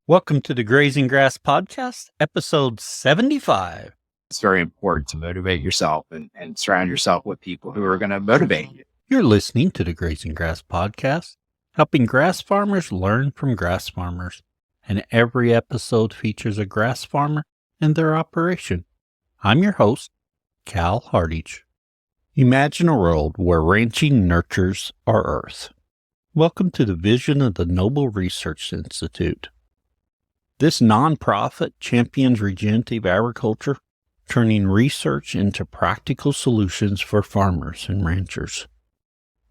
Welcome to the Grazing Grass Podcast, episode 75. It's very important to motivate yourself and surround yourself with people who are going to motivate you. You're listening to the Grazing Grass Podcast, helping grass farmers learn from grass farmers. And every episode features a grass farmer and their operation. I'm your host, Cal Hardage. Imagine a world where ranching nurtures our earth. Welcome to the vision of the Noble Research Institute. This nonprofit champions regenerative agriculture, turning research into practical solutions for farmers and ranchers.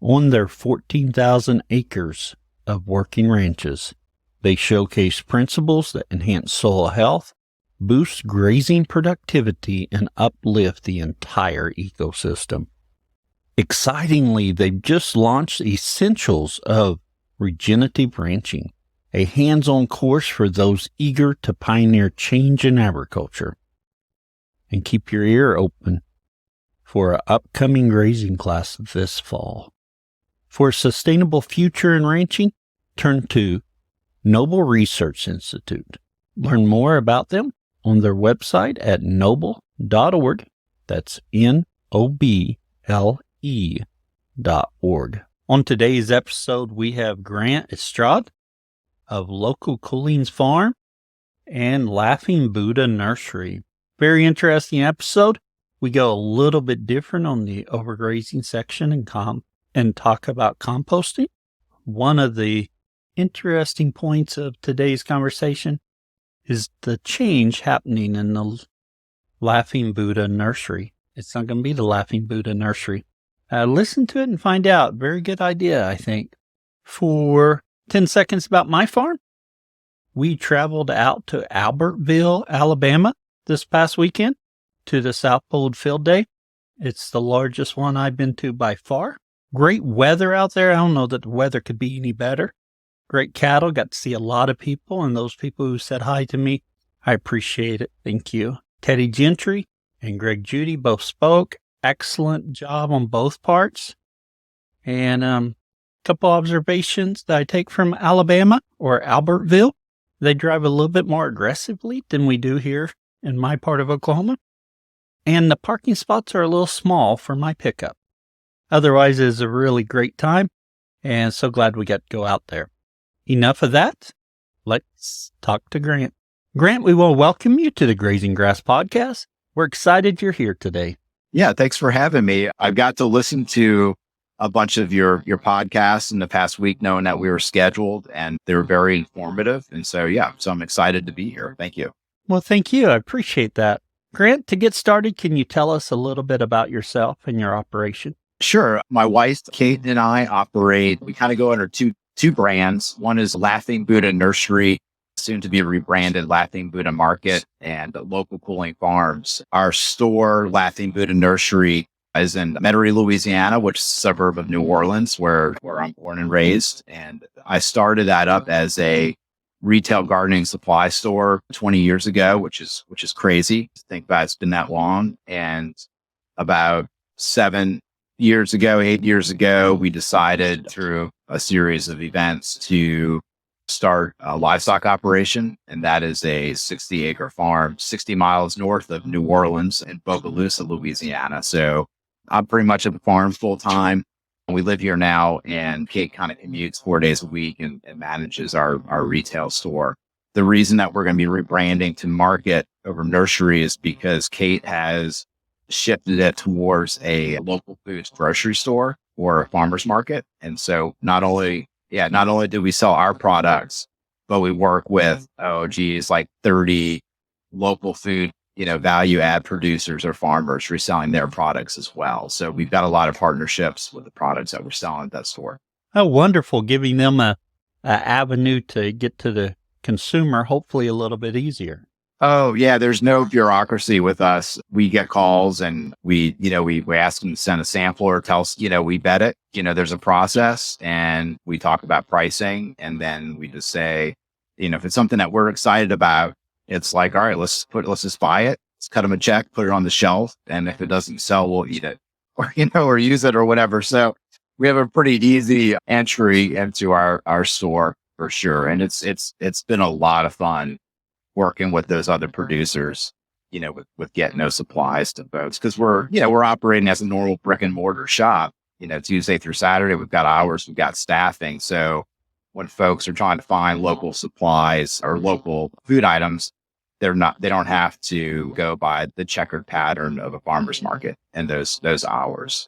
On their 14,000 acres of working ranches, they showcase principles that enhance soil health, boost grazing productivity, and uplift the entire ecosystem. Excitingly, they've just launched Essentials of Regenerative Ranching, a hands-on course for those eager to pioneer change in agriculture. And keep your ear open for an upcoming grazing class this fall. For a sustainable future in ranching, turn to Noble Research Institute. Learn more about them on their website at noble.org. That's NOBLE.org. On today's episode, we have Grant Estrade of Local Coolings Farm and Laughing Buddha Nursery. Very interesting episode. We go a little bit different on the overgrazing section and talk about composting. One of the interesting points of today's conversation is the change happening in the Laughing Buddha Nursery. It's not going to be the Laughing Buddha Nursery. Listen to it and find out. Very good idea, I think. For 10 seconds about my farm. We traveled out to Albertville, Alabama this past weekend to the South Pole Field Day. It's the largest one I've been to by far. Great weather out there. I don't know that the weather could be any better. Great cattle. Got to see a lot of people, and those people who said hi to me, I appreciate it. Thank you. Teddy Gentry and Greg Judy both spoke. Excellent job on both parts. And couple observations that I take from Alabama or Albertville. They drive a little bit more aggressively than we do here in my part of Oklahoma. And the parking spots are a little small for my pickup. Otherwise, it's a really great time, and so glad we got to go out there. Enough of that. Let's talk to Grant. Grant, we will welcome you to the Grazing Grass Podcast. We're excited you're here today. Yeah, thanks for having me. I got to listen to a bunch of your podcasts in the past week, knowing that we were scheduled, and they were very informative. And so I'm excited to be here. Thank you. Well, thank you. I appreciate that. Grant, to get started, can you tell us a little bit about yourself and your operation? Sure. My wife, Kate, and I operate, we kind of go under two brands. One is Laughing Buddha Nursery, soon to be rebranded Laughing Buddha Market, and Local Cooling Farms. Our store, Laughing Buddha Nursery, is in Metairie, Louisiana, which is a suburb of New Orleans, where I'm born and raised. And I started that up as a retail gardening supply store 20 years ago, which is crazy to think about. It's been that long. And about 8 years ago, we decided through a series of events to start a livestock operation. And that is a 60-acre farm, 60 miles north of New Orleans in Bogalusa, Louisiana. So I'm pretty much at the farm full time. We live here now, and Kate kind of commutes 4 days a week and manages our retail store. The reason that we're going to be rebranding to Market over Nursery is because Kate has shifted it towards a local foods grocery store or a farmer's market. And so not only do we sell our products, but we work with, like 30 local food value add producers or farmers reselling their products as well. So we've got a lot of partnerships with the products that we're selling at that store. Oh, wonderful. Giving them a avenue to get to the consumer, hopefully a little bit easier. Oh yeah. There's no bureaucracy with us. We get calls and we ask them to send a sample or tell us, we vet it. There's a process, and we talk about pricing, and then we just say, if it's something that we're excited about, it's like, all right, let's just buy it. Let's cut them a check, put it on the shelf. And if it doesn't sell, we'll eat it or use it or whatever. So we have a pretty easy entry into our store. for sure. And it's been a lot of fun working with those other producers, with getting those supplies to folks. Cause we're operating as a normal brick and mortar shop, Tuesday through Saturday, we've got hours, we've got staffing. So when folks are trying to find local supplies or local food items, they don't have to go by the checkered pattern of a farmer's market and those hours.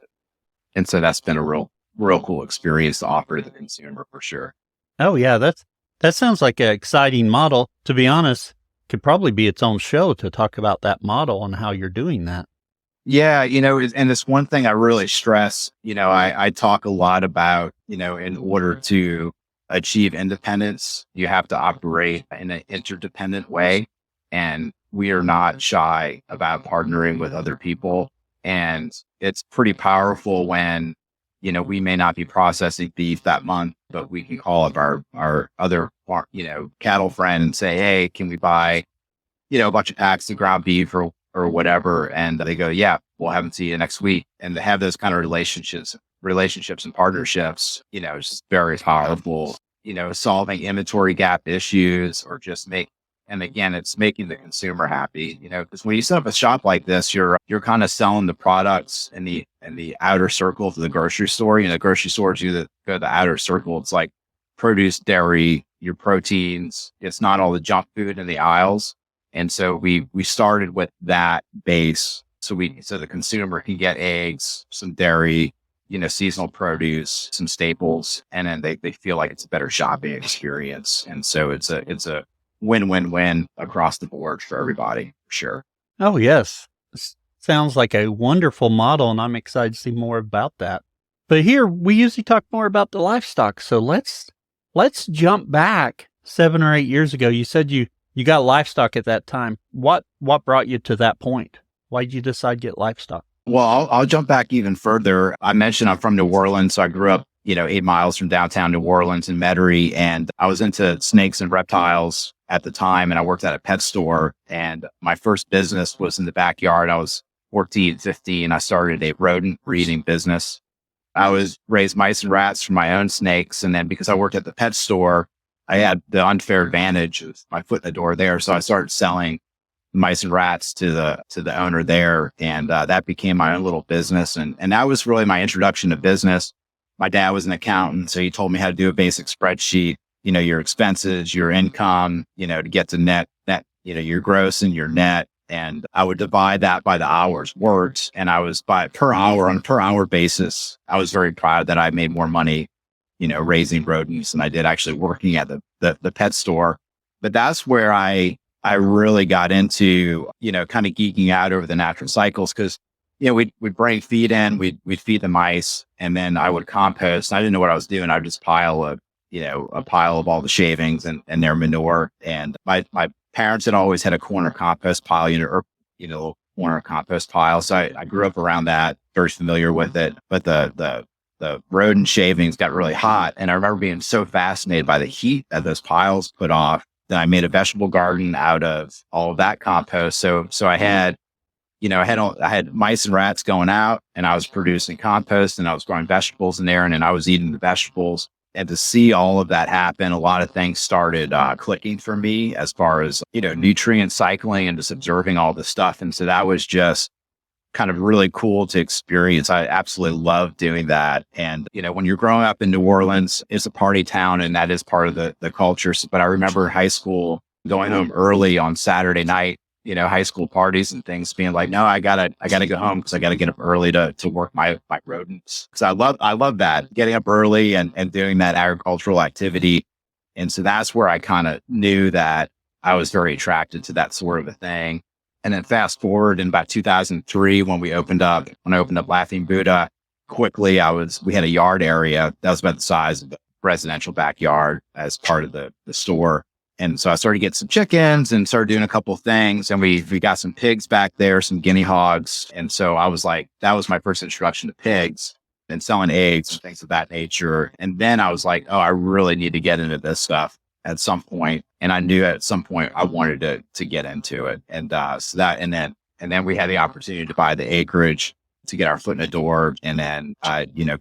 And so that's been a real cool experience to offer to the consumer for sure. Oh yeah, that sounds like an exciting model. To be honest, could probably be its own show to talk about that model and how you're doing that. Yeah, and it's one thing I really stress, I talk a lot about, in order to achieve independence, you have to operate in an interdependent way. And we are not shy about partnering with other people. And it's pretty powerful when, we may not be processing beef that month, but we can call up our other, cattle friend and say, hey, can we buy, a bunch of packs of ground beef or whatever. And they go, yeah, we'll have them see you next week. And to have those kind of relationships and partnerships, is just very powerful, solving inventory gap issues or and again, it's making the consumer happy, because when you set up a shop like this, you're kind of selling the products in the outer circle of the grocery store. Grocery stores, you go to the outer circle. It's like produce, dairy, your proteins. It's not all the junk food in the aisles. And so we started with that base. So the consumer can get eggs, some dairy, seasonal produce, some staples, and then they feel like it's a better shopping experience. And so it's a win-win-win across the board for everybody, for sure. Oh, yes. Sounds like a wonderful model, and I'm excited to see more about that. But here, we usually talk more about the livestock. So let's jump back 7 or 8 years ago. You said you got livestock at that time. What brought you to that point? Why did you decide to get livestock? Well, I'll jump back even further. I mentioned I'm from New Orleans, so I grew up, 8 miles from downtown New Orleans in Metairie, and I was into snakes and reptiles at the time, and I worked at a pet store. And my first business was in the backyard. I was 14, 15. I started a rodent breeding business. I was raised mice and rats from my own snakes, and then because I worked at the pet store, I had the unfair advantage of my foot in the door there. So I started selling mice and rats to the owner there. And that became my own little business. And that was really my introduction to business. My dad was an accountant, so he told me how to do a basic spreadsheet, your expenses, your income, to get to net, your gross and your net. And I would divide that by the hours worked. And I was on a per hour basis. I was very proud that I made more money, raising rodents than I did actually working at the pet store. But that's where I really got into, kind of geeking out over the natural cycles. Cause, we'd bring feed in, we'd feed the mice, and then I would compost. I didn't know what I was doing. I would just pile a pile of all the shavings and their manure. And my parents had always had a corner compost pile, corner compost pile. So I grew up around that, very familiar with it. But the rodent shavings got really hot. And I remember being so fascinated by the heat that those piles put off that I made a vegetable garden out of all of that compost. So I had, I had mice and rats going out, and I was producing compost, and I was growing vegetables in there, and then I was eating the vegetables. And to see all of that happen, a lot of things started clicking for me as far as, nutrient cycling and just observing all this stuff. And so that was just kind of really cool to experience. I absolutely love doing that. And, when you're growing up in New Orleans, it's a party town, and that is part of the culture. But I remember high school going home early on Saturday night, high school parties and things, being like, no, I gotta go home because I gotta get up early to work my rodents. Cause I love that, getting up early and doing that agricultural activity. And so that's where I kind of knew that I was very attracted to that sort of a thing. And then fast forward in about 2003, when I opened up Laughing Buddha, quickly we had a yard area that was about the size of the residential backyard as part of the store. And so I started to get some chickens and started doing a couple of things. And we got some pigs back there, some guinea hogs. And so I was like, that was my first introduction to pigs and selling eggs and things of that nature. And then I was like, oh, I really need to get into this stuff at some point. And I knew at some point I wanted to get into it. And then we had the opportunity to buy the acreage to get our foot in the door. And then,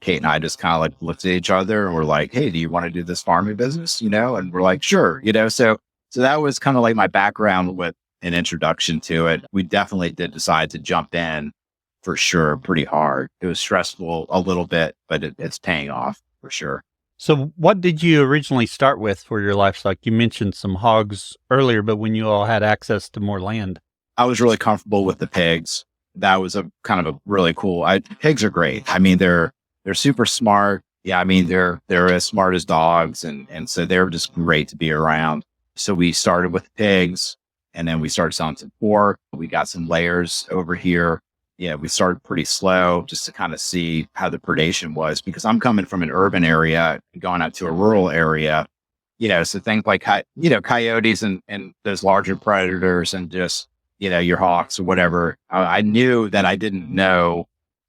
Kate and I just kind of like looked at each other and we're like, hey, do you want to do this farming business? And we're like, sure. So that was kind of like my background with an introduction to it. We definitely did decide to jump in for sure, pretty hard. It was stressful a little bit, but it's paying off for sure. So what did you originally start with for your livestock? You mentioned some hogs earlier, but when you all had access to more land. I was really comfortable with the pigs. That was a kind of a really cool. Pigs are great. I mean, they're super smart. Yeah, I mean, they're as smart as dogs, and so they're just great to be around. So we started with pigs, and then we started selling some pork. We got some layers over here. Yeah, we started pretty slow just to kind of see how the predation was, because I'm coming from an urban area, going out to a rural area, so things like, coyotes and those larger predators and just, your hawks or whatever. I knew that I didn't know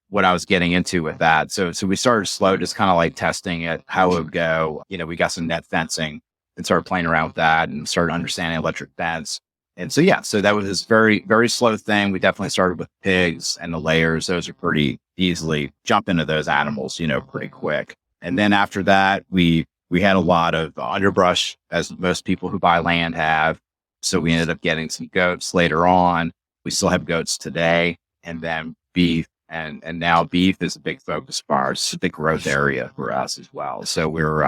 what I was getting into with that. So we started slow, just kind of like testing it, how it would go. We got some net fencing and started playing around with that and started understanding electric fence. And so that was this very, very slow thing. We definitely started with pigs and the layers. Those are pretty easily jump into those animals, pretty quick. And then after that, we had a lot of underbrush, as most people who buy land have. So we ended up getting some goats later on. We still have goats today, and then beef. And now beef is a big focus of ours. It's a big growth area for us as well. So we're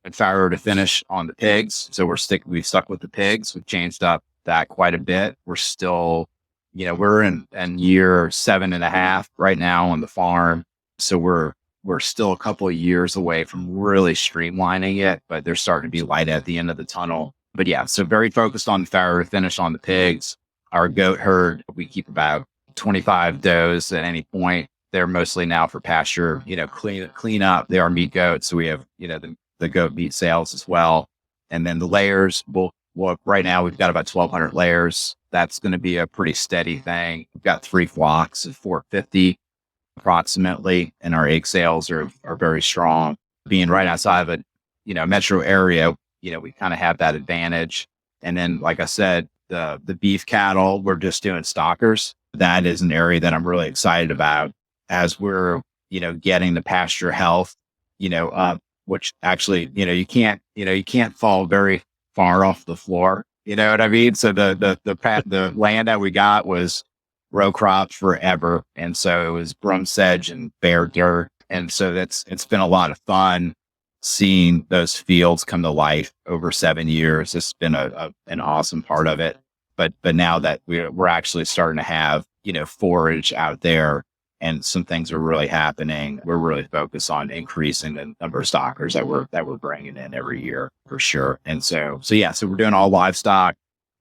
in farrow to finish on the pigs. So we've stuck with the pigs. We've changed up that quite a bit. We're still, we're in year 7.5 right now on the farm. So we're still a couple of years away from really streamlining it, but there's starting to be light at the end of the tunnel. But yeah, so very focused on farrow to finish on the pigs. Our goat herd, we keep about 25 does at any point. They're mostly now for pasture, clean up. They are meat goats. So we have, the goat meat sales as well. And then the layers, right now we've got about 1,200 layers. That's going to be a pretty steady thing. We've got 3 flocks of 450 approximately, and our egg sales are very strong. Being right outside of a, metro area, we kind of have that advantage. And then, like I said, the beef cattle, we're just doing stockers. That is an area that I'm really excited about as we're, getting the pasture health, up, which actually, you can't fall very far off the floor. You know what I mean? So the land that we got was row crops forever. And so it was broom sedge and bare dirt. And so it's been a lot of fun seeing those fields come to life over 7 years. It's been an awesome part of it. But now that we're actually starting to have, forage out there and some things are really happening, we're really focused on increasing the number of stockers that we're bringing in every year for sure. And so we're doing all livestock.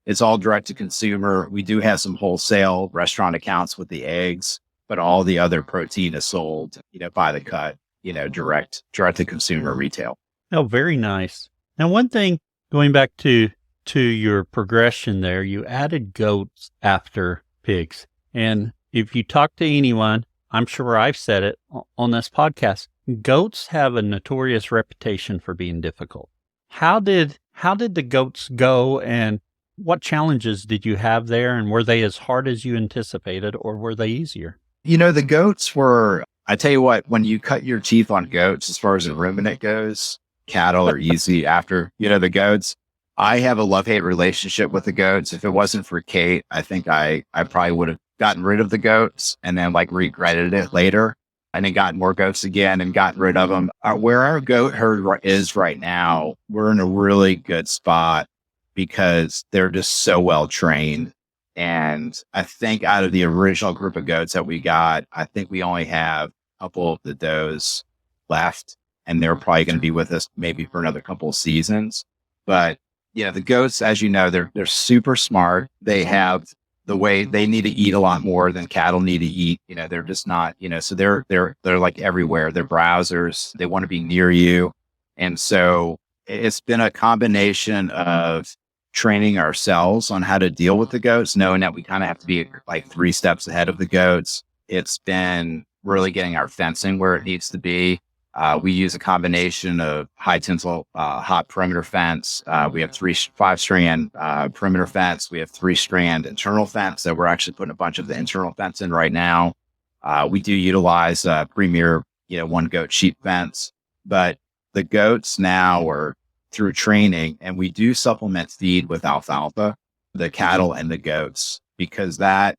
It's all direct to consumer. We do have some wholesale restaurant accounts with the eggs, but all the other protein is sold, by the cut, direct to consumer retail. Oh, very nice. Now, one thing, going back to your progression there, you added goats after pigs. And if you talk to anyone, I'm sure I've said it on this podcast, goats have a notorious reputation for being difficult. How did the goats go, and what challenges did you have there? And were they as hard as you anticipated, or were they easier? The goats were, I tell you what, when you cut your teeth on goats, as far as a ruminant goes, cattle are easy after, the goats. I have a love-hate relationship with the goats. If it wasn't for Kate, I think I probably would have gotten rid of the goats and then regretted it later, and then gotten more goats again and gotten rid of them. Where our goat herd is right now, we're in a really good spot because they're just so well trained. And I think out of the original group of goats that we got, I think we only have a couple of the does left, and they're probably going to be with us maybe for another couple of seasons. But the goats, as you know, they're super smart. They have the way they need to eat a lot more than cattle need to eat. They're just not, so they're like everywhere. They're browsers. They want to be near you. And so it's been a combination of training ourselves on how to deal with the goats, knowing that we kind of have to be like 3 steps ahead of the goats. It's been really getting our fencing where it needs to be. We use a combination of high tensile, hot perimeter fence. We have 5-strand perimeter fence. We have 3-strand internal fence that we're actually putting a bunch of the internal fence in right now. We do utilize Premier, one goat sheep fence, but the goats now are through training, and we do supplement feed with alfalfa, the cattle and the goats, because that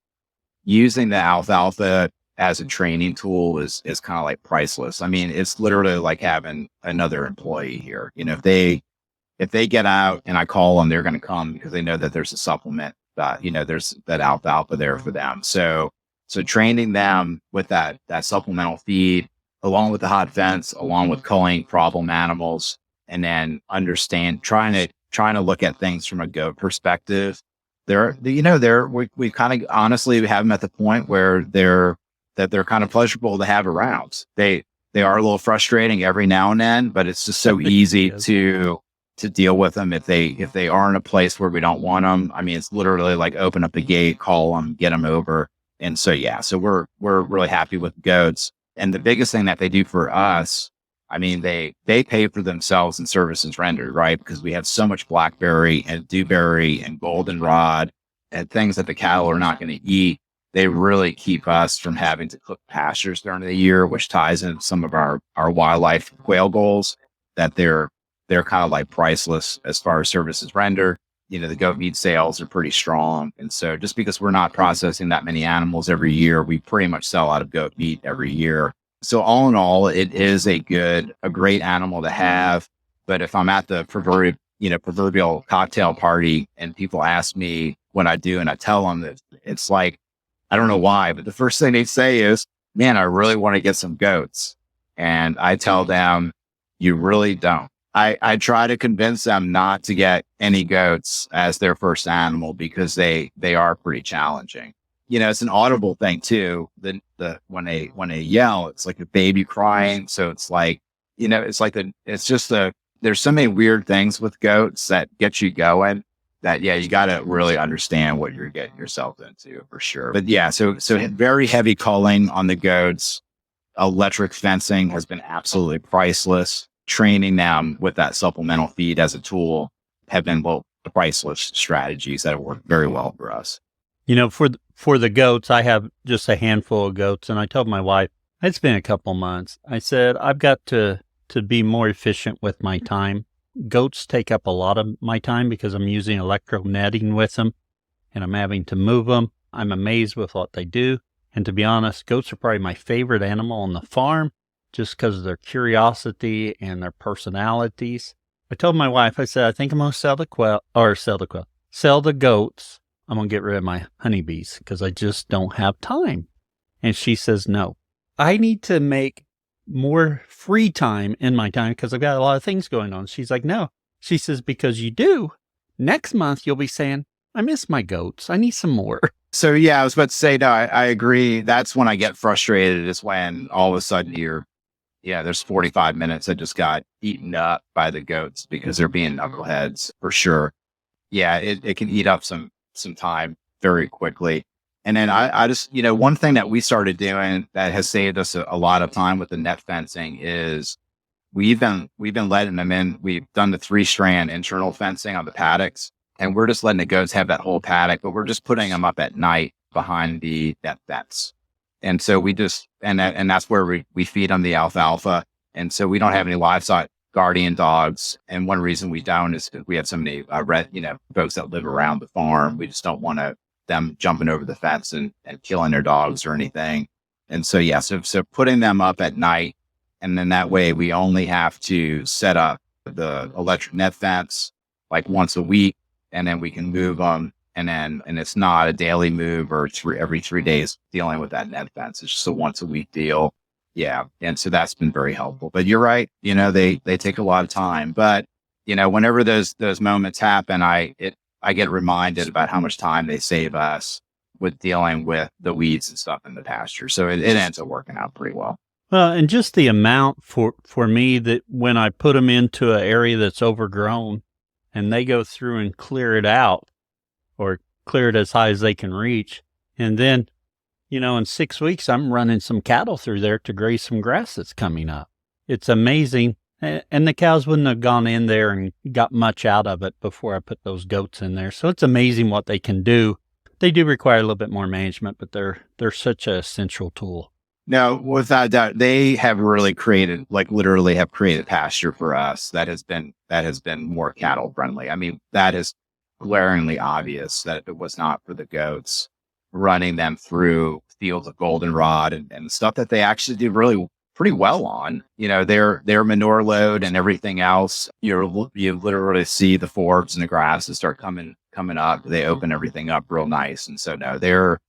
using the alfalfa as a training tool is kind of like priceless. I mean, it's literally like having another employee here. If they get out and I call them, they're going to come because they know that there's a supplement, there's that alfalfa there for them. So training them with that supplemental feed, along with the hot fence, along with culling problem animals, and then trying to look at things from a goat perspective. We kind of honestly have them at the point where they're kind of pleasurable to have around. They are a little frustrating every now and then, but it's just so easy to deal with them if they are in a place where we don't want them. I mean, it's literally like open up the gate, call them, get them over. And so, so we're really happy with goats. And the biggest thing that they do for us, I mean, they pay for themselves in services rendered, right? Because we have so much blackberry and dewberry and goldenrod and things that the cattle are not going to eat. They really keep us from having to cook pastures during the year, which ties in some of our wildlife quail goals, that they're kind of like priceless as far as services rendered. The goat meat sales are pretty strong. And so just because we're not processing that many animals every year, we pretty much sell out of goat meat every year. So all in all, it is a great animal to have. But if I'm at the proverbial cocktail party and people ask me what I do and I tell them that it's like, I don't know why, but the first thing they say is, man, I really want to get some goats. And I tell them, you really don't. I try to convince them not to get any goats as their first animal because they are pretty challenging. It's an audible thing too. When they yell, it's like a baby crying. So it's like, there's so many weird things with goats that get you going that, you got to really understand what you're getting yourself into for sure. But so very heavy culling on the goats. Electric fencing has been absolutely priceless. Training them with that supplemental feed as a tool have been priceless strategies that have worked very well for us. For the goats, I have just a handful of goats, and I told my wife, it's been a couple months. I said, I've got to be more efficient with my time. Goats take up a lot of my time because I'm using electro netting with them, and I'm having to move them. I'm amazed with what they do. And to be honest, goats are probably my favorite animal on the farm, just because of their curiosity and their personalities. I told my wife, I said, I think I'm going to sell the goats. I'm going to get rid of my honeybees because I just don't have time. And she says, no, I need to make more free time in my time because I've got a lot of things going on. She's like, no. She says, because you do. Next month, you'll be saying, I miss my goats. I need some more. So, I was about to say, no, I agree. That's when I get frustrated is when all of a sudden there's 45 minutes that just got eaten up by the goats because they're being knuckleheads for sure. It can eat up some time very quickly. And then I just, one thing that we started doing that has saved us a lot of time with the net fencing is we've been letting them in. We've done the 3-strand internal fencing on the paddocks, and we're just letting the goats have that whole paddock, but we're just putting them up at night behind the net fence. And so we just, and that's where we feed them the alfalfa. And so we don't have any livestock guardian dogs. And one reason we don't is because we have so many folks that live around the farm. We just don't want them jumping over the fence and killing their dogs or anything. And so, so putting them up at night, and then that way we only have to set up the electric net fence like once a week, and then we can move them. And it's not a daily move or every 3 days dealing with that net fence. It's just a once a week deal. Yeah. And so that's been very helpful, but you're right. They take a lot of time, but whenever those moments happen, I get reminded about how much time they save us with dealing with the weeds and stuff in the pasture. So it ends up working out pretty well. Well, and just the amount for me that when I put them into an area that's overgrown and they go through and clear it out, or clear it as high as they can reach. And then, in 6 weeks, I'm running some cattle through there to graze some grass that's coming up. It's amazing. And the cows wouldn't have gone in there and got much out of it before I put those goats in there. So it's amazing what they can do. They do require a little bit more management, but they're such an essential tool. No, without doubt, they have really created, like literally have created pasture for us that has been more cattle friendly. I mean, that is glaringly obvious that if it was not for the goats running them through fields of goldenrod and stuff that they actually do really pretty well on, their manure load and everything else, you literally see the forbs and the grasses start coming up. They open everything up real nice. And so no, they're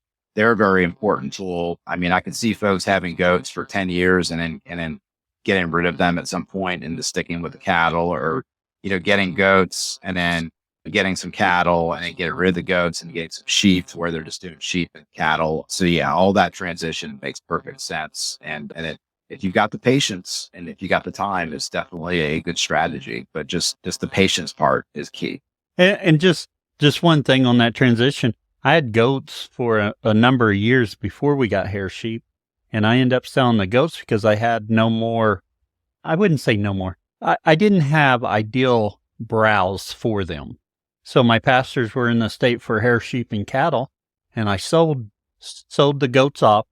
a very important tool. I mean, I can see folks having goats for 10 years and then getting rid of them at some point and just sticking with the cattle, or, getting goats and then getting some cattle and then getting rid of the goats and getting some sheep to where they're just doing sheep and cattle. So yeah, all that transition makes perfect sense. If you've got the patience and if you got the time, it's definitely a good strategy, but just the patience part is key. And just one thing on that transition. I had goats for a number of years before we got hair sheep, and I ended up selling the goats because I had no more. I wouldn't say no more. I didn't have ideal browse for them. So my pastures were in the state for hair sheep and cattle, and I sold the goats off,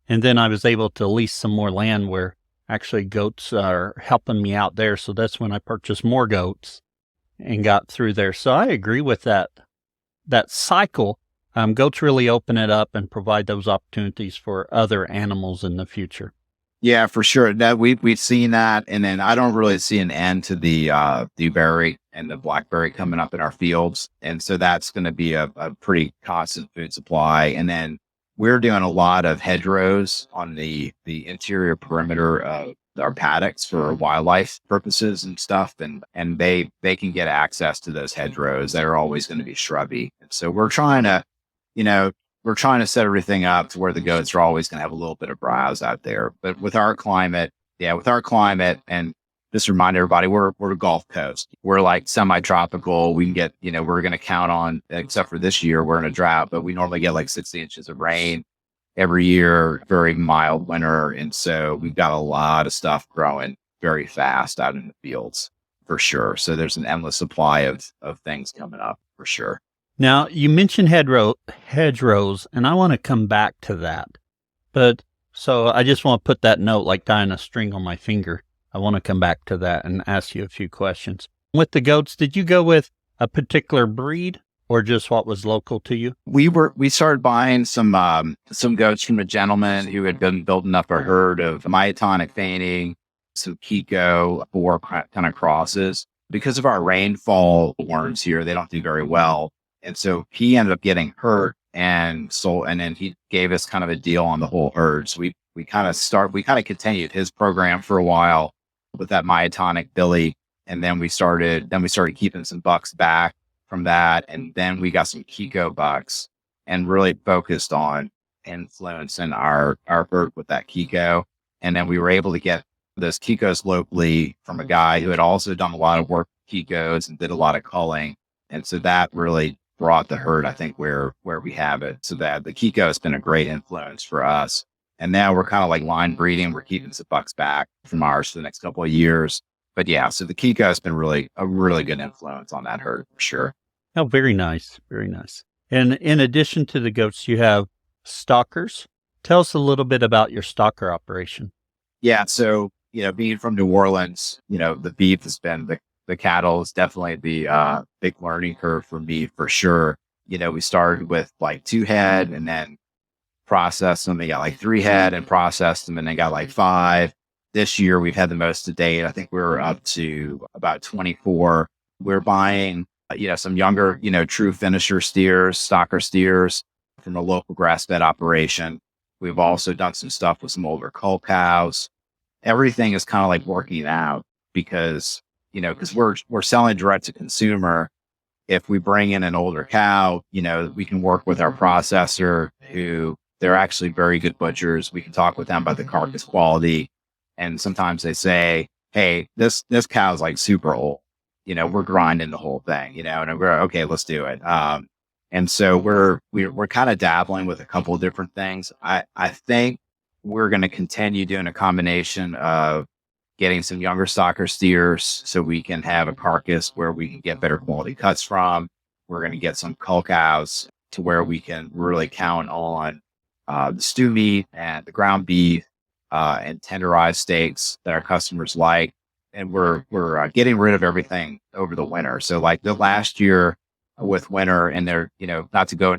and then I was able to lease some more land where actually goats are helping me out there. So that's when I purchased more goats and got through there. So I agree with that cycle. Goats really open it up and provide those opportunities for other animals in the future. Yeah, for sure. That we've seen that, and then I don't really see an end to the dewberry and the blackberry coming up in our fields, and so that's going to be a pretty constant food supply. And then we're doing a lot of hedgerows on the interior perimeter of our paddocks for wildlife purposes and stuff, and they can get access to those hedgerows that are always going to be shrubby, and so we're trying to set everything up to where the goats are always going to have a little bit of browse out there. But with our climate, and just remind everybody, we're a Gulf Coast. We're like semi-tropical. We can get, we're going to count on, except for this year, we're in a drought, but we normally get like 60 inches of rain every year, very mild winter. And so we've got a lot of stuff growing very fast out in the fields for sure. So there's an endless supply of things coming up for sure. Now, you mentioned hedgerows, and I want to come back to that. But so I just want to put that note like tying a string on my finger. I want to come back to that and ask you a few questions. With the goats, did you go with a particular breed or just what was local to you? We started buying some goats from a gentleman who had been building up a herd of myotonic feigning, some Kiko, 4 kind of crosses. Because of our rainfall patterns here, they don't do very well. And so he ended up getting hurt and then he gave us kind of a deal on the whole herd. So we kind of continued his program for a while with that myotonic Billy. And then we started keeping some bucks back from that. And then we got some Kiko bucks and really focused on influencing our herd with that Kiko. And then we were able to get those Kikos locally from a guy who had also done a lot of work with Kikos and did a lot of culling. And so that really brought the herd, I think, where we have it. So that the Kiko has been a great influence for us. And now we're kind of like line breeding. We're keeping some bucks back from ours for the next couple of years. But yeah, so the Kiko has been a really good influence on that herd for sure. Oh, very nice. Very nice. And in addition to the goats, you have stockers. Tell us a little bit about your stocker operation. Yeah. So, being from New Orleans, the beef has been the cattle is definitely the big learning curve for me for sure. We started with like 2 head and then processed them. They got like 3 head and processed them and then got like 5. This year we've had the most to date. I think we were up to about 24. We're buying, some younger, true finisher steers, stocker steers from a local grass-fed operation. We've also done some stuff with some older cull cows. Everything is kind of like working out because we're selling direct to consumer. If we bring in an older cow, we can work with our processor who they're actually very good butchers. We can talk with them about the carcass quality. And sometimes they say, hey, this cow is like super old. We're grinding the whole thing, and we're okay, let's do it. And so we're kind of dabbling with a couple of different things. I think we're going to continue doing a combination of getting some younger stocker steers so we can have a carcass where we can get better quality cuts from. We're going to get some cull cows to where we can really count on the stew meat and the ground beef and tenderized steaks that our customers like. And we're getting rid of everything over the winter. So like the last year with winter, and they're, not to go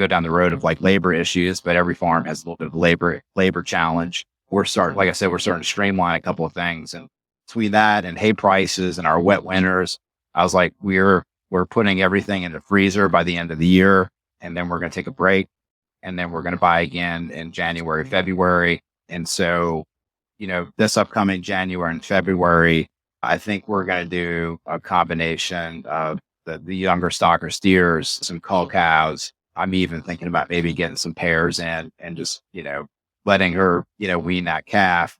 down the road of like labor issues, but every farm has a little bit of labor challenge. Like I said, we're starting to streamline a couple of things, and between that and hay prices and our wet winters, I was like, we're putting everything in the freezer by the end of the year, and then we're going to take a break, and then we're going to buy again in January, February. And so, this upcoming January and February, I think we're going to do a combination of the younger stocker steers, some cull cows. I'm even thinking about maybe getting some pairs in and just, letting her, wean that calf,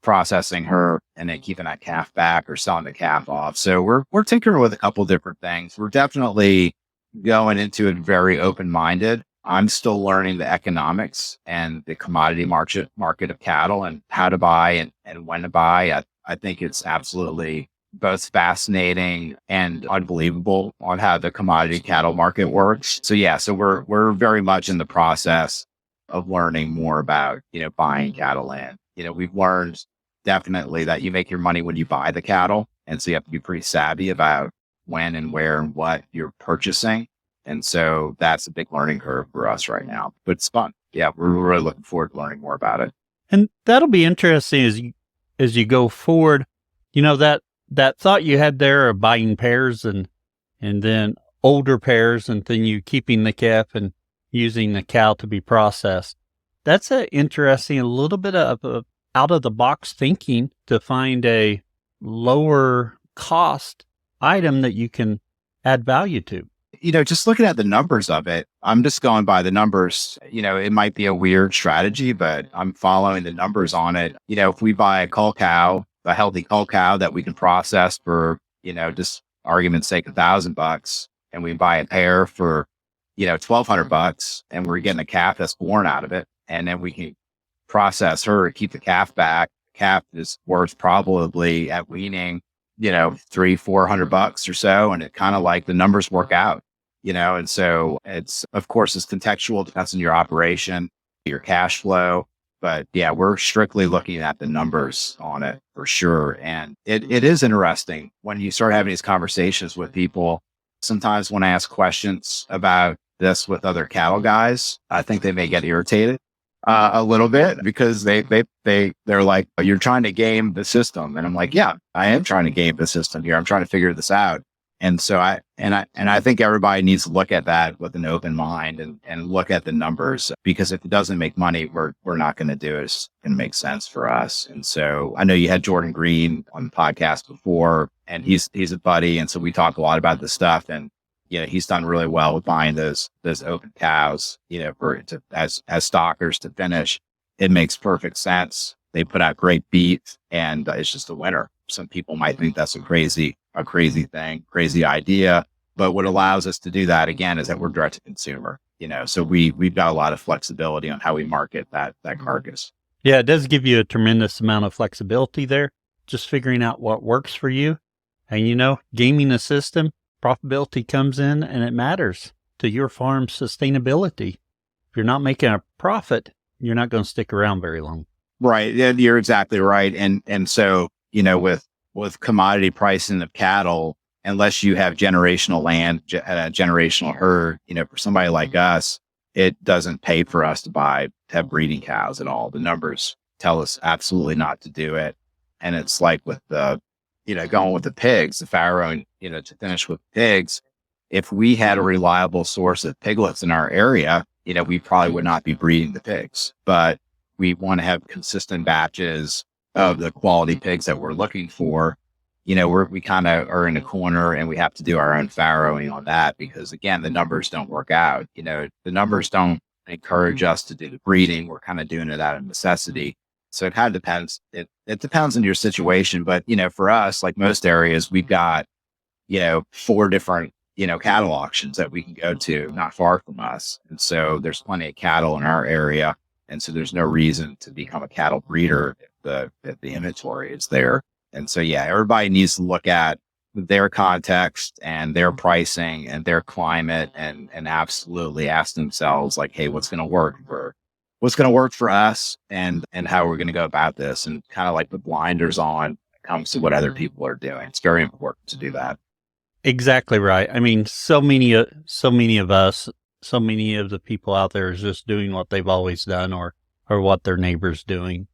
processing her, and then keeping that calf back or selling the calf off. So we're tinkering with a couple different things. We're definitely going into it very open-minded. I'm still learning the economics and the commodity market of cattle and how to buy and when to buy. I think it's absolutely both fascinating and unbelievable on how the commodity cattle market works. So yeah, so we're very much in the process of learning more about, buying cattle in. We've learned definitely that you make your money when you buy the cattle. And so you have to be pretty savvy about when and where and what you're purchasing. And so that's a big learning curve for us right now, but it's fun. Yeah, we're really looking forward to learning more about it. And that'll be interesting as you go forward. That thought you had there of buying pairs and then older pairs, and then you keeping the calf and using the cow to be processed. That's a little bit of out of the box thinking to find a lower cost item that you can add value to. Just looking at the numbers of it, I'm just going by the numbers. It might be a weird strategy, but I'm following the numbers on it. If we buy a cull cow, a healthy cull cow that we can process for, just argument's sake, $1,000, and we buy a pair for, $1,200, and we're getting a calf that's born out of it, and then we can process her, keep the calf back. The calf is worth probably at weaning, $300-400 or so, and it kind of like the numbers work out. And so it's, of course, it's contextual, depends on your operation, your cash flow. But yeah, we're strictly looking at the numbers on it for sure. And it is interesting when you start having these conversations with people. Sometimes when I ask questions about this with other cattle guys, I think they may get irritated a little bit because they're like, you're trying to game the system. And I'm like, yeah, I am trying to game the system here. I'm trying to figure this out. And so I think everybody needs to look at that with an open mind and look at the numbers, because if it doesn't make money, we're not going to do it. It's going to make sense for us. And so I know you had Jordan Green on the podcast before, and he's a buddy. And so we talk a lot about this stuff, and he's done really well with buying those open cows, as stockers to finish. It makes perfect sense. They put out great beef, and it's just a winner. Some people might think that's a crazy thing, crazy idea. But what allows us to do that again is that we're direct to consumer, so we've got a lot of flexibility on how we market that carcass. Yeah, it does give you a tremendous amount of flexibility there, just figuring out what works for you. And, gaming the system, profitability comes in, and it matters to your farm's sustainability. If you're not making a profit, you're not going to stick around very long. Right. Yeah, you're exactly right. And so, with commodity pricing of cattle, unless you have generational land, a generational herd, for somebody like us, it doesn't pay for us to have breeding cows at all. The numbers tell us absolutely not to do it. And it's like with going with the pigs, the farrowing, to finish with pigs, if we had a reliable source of piglets in our area, we probably would not be breeding the pigs, but we want to have consistent batches of the quality pigs that we're looking for. We kind of are in a corner, and we have to do our own farrowing on that because, again, the numbers don't work out. The numbers don't encourage us to do the breeding. We're kind of doing it out of necessity. So it kind of depends. It depends on your situation. But, for us, like most areas, we've got, 4 different, cattle auctions that we can go to not far from us. And so there's plenty of cattle in our area. And so there's no reason to become a cattle breeder if the inventory is there. And so, yeah, everybody needs to look at their context and their pricing and their climate and absolutely ask themselves, like, hey, what's going to work for what's going to work for us and how we're going to go about this, and kind of like the blinders on when it comes to what other people are doing. It's very important to do that. Exactly right. I mean, so many of us, so many of the people out there is just doing what they've always done, or what their neighbor's doing.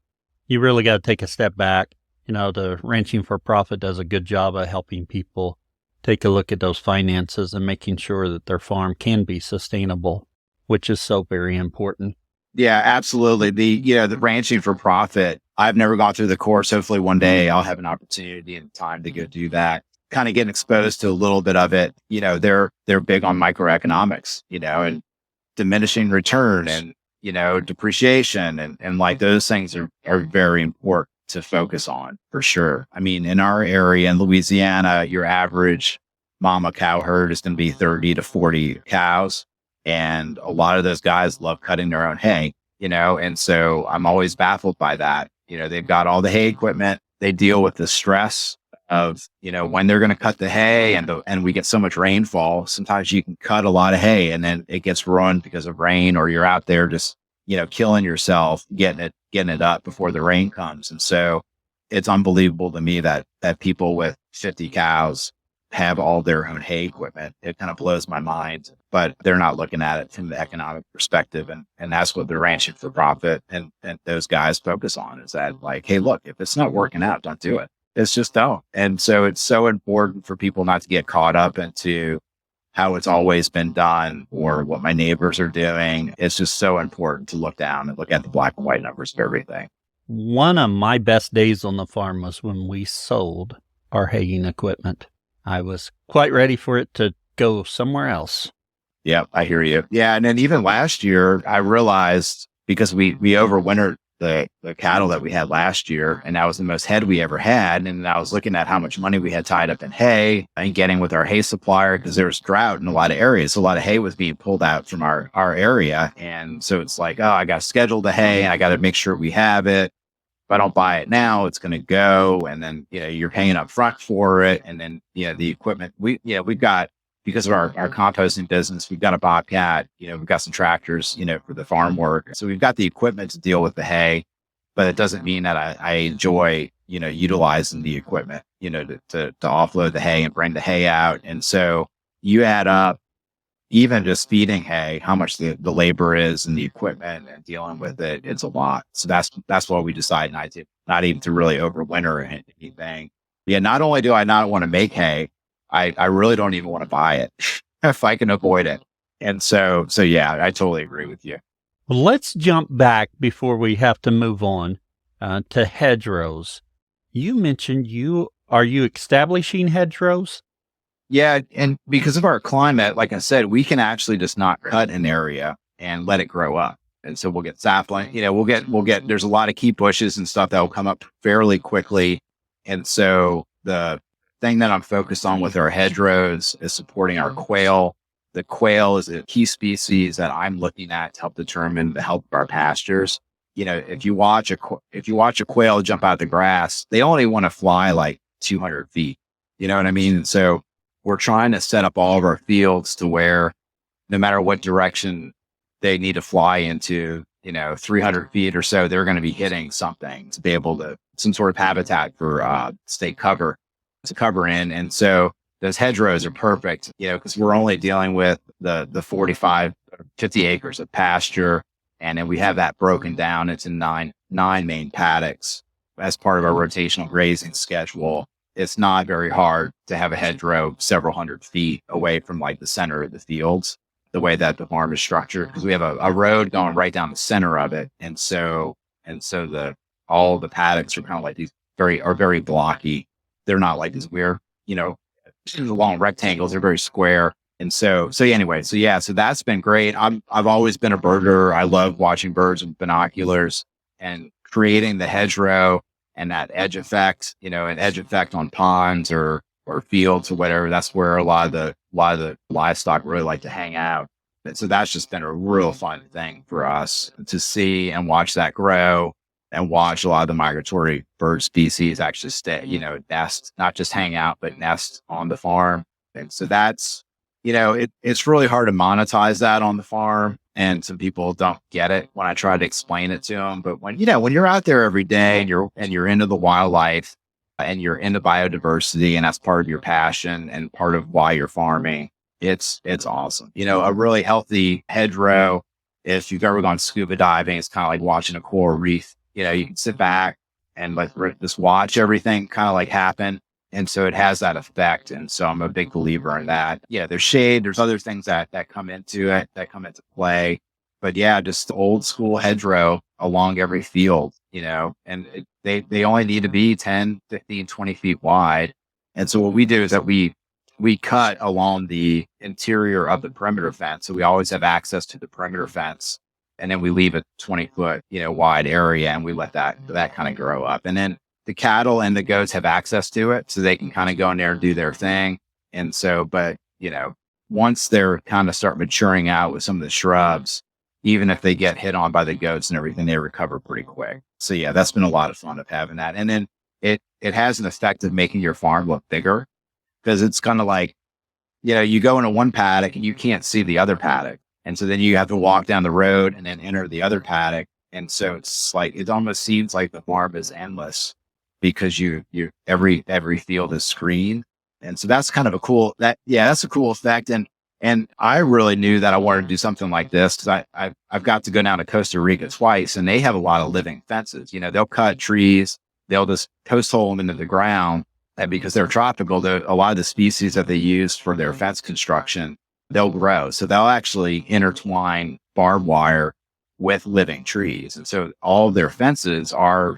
You really got to take a step back. The Ranching for Profit does a good job of helping people take a look at those finances and making sure that their farm can be sustainable, which is so very important. Yeah, absolutely. The Ranching for Profit, I've never gone through the course. Hopefully one day I'll have an opportunity and time to go do that. Kind of getting exposed to a little bit of it. They're big on microeconomics, and diminishing return and, depreciation and like those things are very important to focus on for sure. I mean, in our area in Louisiana, your average mama cow herd is going to be 30 to 40 cows. And a lot of those guys love cutting their own hay, and so I'm always baffled by that. They've got all the hay equipment. They deal with the stress of, when they're going to cut the hay, and we get so much rainfall. Sometimes you can cut a lot of hay and then it gets ruined because of rain, or you're out there just, killing yourself, getting it up before the rain comes. And so it's unbelievable to me that people with 50 cows have all their own hay equipment. It kind of blows my mind, but they're not looking at it from the economic perspective. And that's what the Ranching for Profit and those guys focus on, is that like, hey, look, if it's not working out, don't do it. It's just don't. And so it's so important for people not to get caught up into how it's always been done or what my neighbors are doing. It's just so important to look down and look at the black and white numbers of everything. One of my best days on the farm was when we sold our haying equipment. I was quite ready for it to go somewhere else. Yeah, I hear you. Yeah. And then even last year, I realized, because we overwintered the cattle that we had last year, and that was the most head we ever had. And I was looking at how much money we had tied up in hay and getting with our hay supplier, because there was drought in a lot of areas. So a lot of hay was being pulled out from our area. And so it's like, oh, I got to schedule the hay and I got to make sure we have it. If I don't buy it now, it's going to go. And then, you're paying up front for it. And then, the equipment, we've got, because of our composting business, we've got a Bobcat, we've got some tractors, for the farm work. So we've got the equipment to deal with the hay, but it doesn't mean that I enjoy, utilizing the equipment, to offload the hay and bring the hay out. And so you add up even just feeding hay, how much the labor is and the equipment and dealing with it. It's a lot. So that's why we decided not even to really overwinter or anything. Yeah. Not only do I not want to make hay, I really don't even want to buy it if I can avoid it. And so yeah, I totally agree with you. Well, let's jump back before we have to move on to hedgerows. You mentioned are you establishing hedgerows? Yeah. And because of our climate, like I said, we can actually just not cut an area and let it grow up. And so we'll get sapling, we'll get, there's a lot of key bushes and stuff that will come up fairly quickly. And so the thing that I'm focused on with our hedgerows is supporting our quail. The quail is a key species that I'm looking at to help determine the health of our pastures. If you watch a quail jump out of the grass, they only want to fly like 200 feet. You know what I mean? And so we're trying to set up all of our fields to where no matter what direction they need to fly into, 300 feet or so, they're going to be hitting something to be able to, some sort of habitat for state cover to cover in. And so those hedgerows are perfect, because we're only dealing with the 45, 50 acres of pasture. And then we have that broken down into nine main paddocks as part of our rotational grazing schedule. It's not very hard to have a hedgerow several hundred feet away from like the center of the fields, the way that the farm is structured, because we have a road going right down the center of it. And so all the paddocks are kind of like these very blocky. They're not like these weird, long rectangles. They're very square. And so that's been great. I've always been a birder. I love watching birds with binoculars, and creating the hedgerow and that edge effect, an edge effect on ponds or fields or whatever. That's where a lot of the livestock really like to hang out. And so that's just been a real fun thing for us to see and watch that grow, and watch a lot of the migratory bird species actually stay, nest, not just hang out, but nest on the farm. And so that's, it's really hard to monetize that on the farm. And some people don't get it when I try to explain it to them. But when you're out there every day and you're into the wildlife and you're into biodiversity and that's part of your passion and part of why you're farming, it's awesome. A really healthy hedgerow. If you've ever gone scuba diving, it's kind of like watching a coral reef. You can sit back and like just watch everything kind of like happen. And so it has that effect. And so I'm a big believer in that. Yeah, there's shade. There's other things that come into it, that come into play. But yeah, just the old school hedgerow along every field, and they only need to be 10, 15, 20 feet wide. And so what we do is that we cut along the interior of the perimeter fence. So we always have access to the perimeter fence. And then we leave a 20-foot, wide area and we let that kind of grow up. And then the cattle and the goats have access to it, so they can kind of go in there and do their thing. And so, but, once they're kind of start maturing out with some of the shrubs, even if they get hit on by the goats and everything, they recover pretty quick. So yeah, that's been a lot of fun of having that. And then it has an effect of making your farm look bigger, because it's kind of like, you go into one paddock and you can't see the other paddock. And so then you have to walk down the road and then enter the other paddock. And so it's like, it almost seems like the farm is endless because every field is screened. And so that's kind of that's a cool effect. And I really knew that I wanted to do something like this because I've got to go down to Costa Rica twice, and they have a lot of living fences. They'll cut trees, they'll just post hole them into the ground. And because they're tropical, a lot of the species that they use for their fence construction, they'll grow. So they'll actually intertwine barbed wire with living trees. And so all of their fences are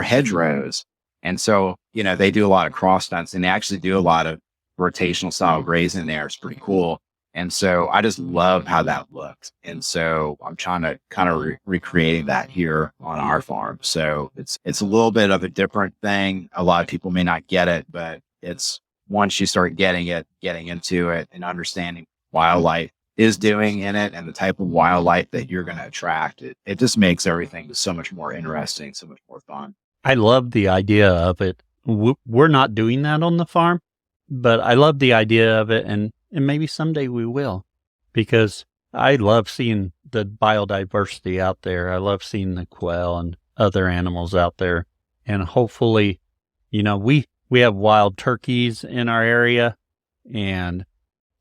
hedgerows. And so, they do a lot of cross fencing. They actually do a lot of rotational style grazing there. It's pretty cool. And so I just love how that looks. And so I'm trying to kind of recreating that here on our farm. So it's a little bit of a different thing. A lot of people may not get it, but it's once you start getting into it and understanding wildlife is doing in it and the type of wildlife that you're going to attract, it just makes everything so much more interesting, so much more fun. I love the idea of it. We're not doing that on the farm, but I love the idea of it, and maybe someday we will, because I love seeing the biodiversity out there. I love seeing the quail and other animals out there, and hopefully, we have wild turkeys in our area, and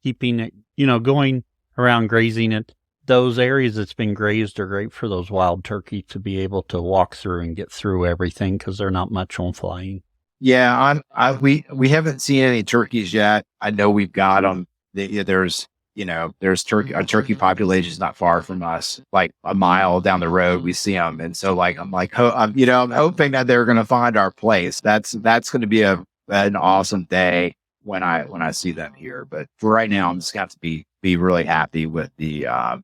keeping it, going around grazing it. Those areas that's been grazed are great for those wild turkeys to be able to walk through and get through everything, because they're not much on flying. Yeah, we haven't seen any turkeys yet. I know we've got them. There's turkey. Our turkey population is not far from us, like a mile down the road. We see them, and so I'm hoping that they're going to find our place. That's going to be an awesome day when I see them here. But for right now, I'm just got to be really happy with the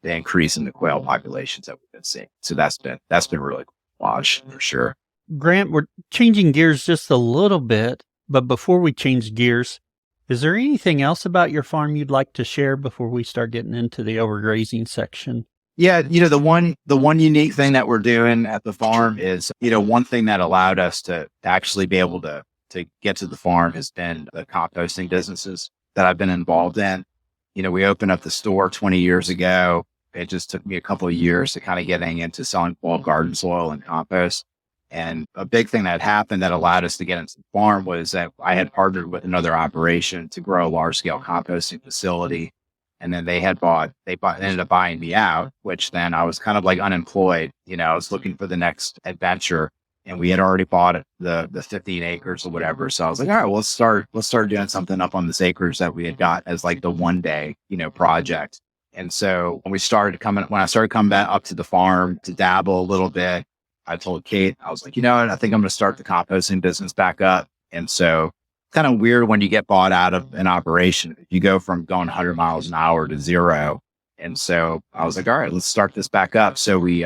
increase in the quail populations that we've been seeing. So that's been really cool to watch for sure. Grant, we're changing gears just a little bit, but before we change gears, is there anything else about your farm you'd like to share before we start getting into the overgrazing section? Yeah, the one unique thing that we're doing at the farm is, one thing that allowed us to actually be able to get to the farm has been the composting businesses that I've been involved in. We opened up the store 20 years ago. It just took me a couple of years to kind of getting into selling bulk garden soil and compost. And a big thing that happened that allowed us to get into the farm was that I had partnered with another operation to grow a large scale composting facility. And then they ended up buying me out, which then I was kind of like unemployed. I was looking for the next adventure, and we had already bought the 15 acres or whatever. So I was like, all right, well, let's start doing something up on this acres that we had got as like the one day, project. And so when I started coming back up to the farm to dabble a little bit, I told Kate, I was like, I think I'm going to start the composting business back up. And so kind of weird when you get bought out of an operation, you go from going 100 miles an hour to zero. And so I was like, all right, let's start this back up. So we